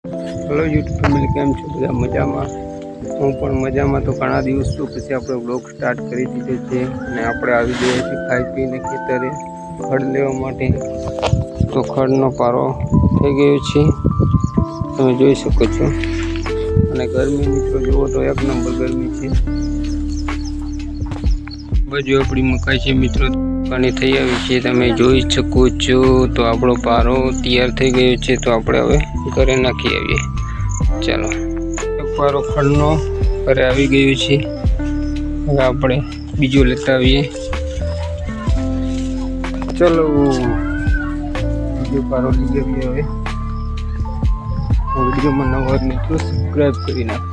Hello YouTube family केम छो બધા મજામાં। હું પણ મજામાં। તો ઘણા દિવસ પછી આપણે બ્લોગ સ્ટાર્ટ કરી દીધો છે અને આપણે આવી ગયા છીએ ખાઈ પીને ખેતરે ખડ લેવા માટે। તો ખડનો પારો થઈ ગયો છે, તમે જોઈ શકો છો। અને ગરમી મિત્રો જુઓ તો એક નંબર ગરમી છે। બાજુ આપણી મકાઈ છે મિત્રો, પાણી થઈ આવી છે, તમે જોઈ શકો છો। તો આપણો પારો તૈયાર થઈ ગયો છે, તો આપણે હવે ઘરે નાખી આવીએ। ચાલો, પારો ખડનો ઘરે આવી ગયો છે, હવે આપણે બીજો લેતા આવીએ। ચલો બીજો પારો લઈ આવીએ। હવે વિડીયોમાં નવા હોય મિત્રો સબસ્ક્રાઈબ કરી નાખો।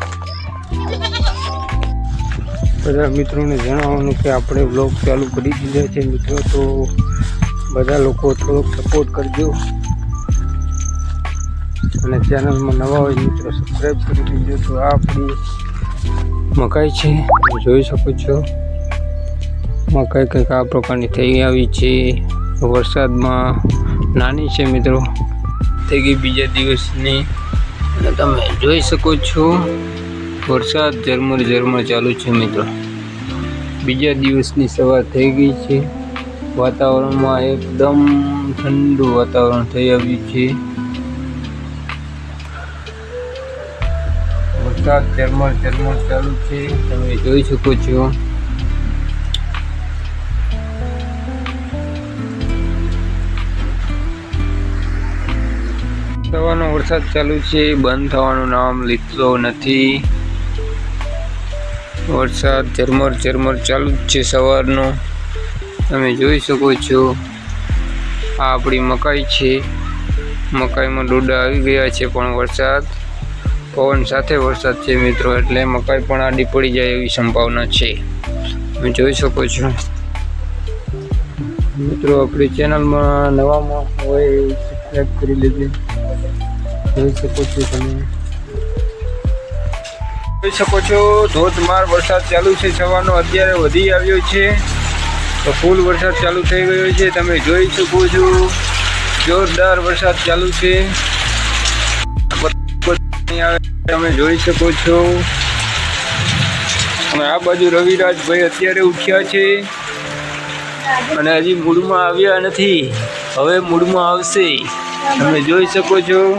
બધા મિત્રોને જણાવવાનું કે આપણે વ્લોગ ચાલુ કરી દીધા છે મિત્રો, તો બધા લોકો થોડોક સપોર્ટ કરજો અને ચેનલમાં નવા હોય મિત્રો સબસ્ક્રાઈબ કરી દેજો। તો આ આપણી મકાઈ છે, તમે જોઈ શકો છો। મકાઈ કંઈક આ પ્રકારની થઈ આવી છે। વરસાદમાં નાની છે મિત્રો, થઈ ગઈ બીજા દિવસની, અને તમે જોઈ શકો છો વરસાદ ઝરમર ઝરમર ચાલુ છે મિત્રો। બીજા દિવસની સવાર થઈ ગઈ છે, વાતાવરણમાં એકદમ ઠંડુ વાતાવરણ થઈ આવ્યું છે। વરસાદ ઝરમર ઝરમર ચાલુ છે, તમે જોઈ શકો છો। સવારનો વરસાદ ચાલુ છે, બંધ થવાનું નામ લીધો નથી। વરસાદ ઝરમર ઝરમર ચાલુ જ છે સવારનો, તમે જોઈ શકો છો। આ આપણી મકાઈ છે, મકાઈમાં ડોડા આવી ગયા છે, પણ વરસાદ પવન સાથે વરસાદ છે મિત્રો, એટલે મકાઈ પણ આડી પડી જાય એવી સંભાવના છે, તમે જોઈ શકો છો। મિત્રો આપણી ચેનલમાં નવામાં હોય એવું સબસ્ક્રાઈબ કરી લેજો। જોઈ શકો છો, તમે જોઈ શકો છો ધોધમાર વરસાદ ચાલુ છે સવારનો, અત્યારે વધી આવ્યો છે, તો ફૂલ વરસાદ ચાલુ થઈ ગયો છે, તમે જોઈ શકો છો। જોરદાર વરસાદ ચાલુ છે, તમે જોઈ શકો છો। અને આ બાજુ રવિરાજભાઈ અત્યારે ઉઠ્યા છે અને હજી મૂડમાં આવ્યા નથી, હવે મૂડમાં આવશે, તમે જોઈ શકો છો।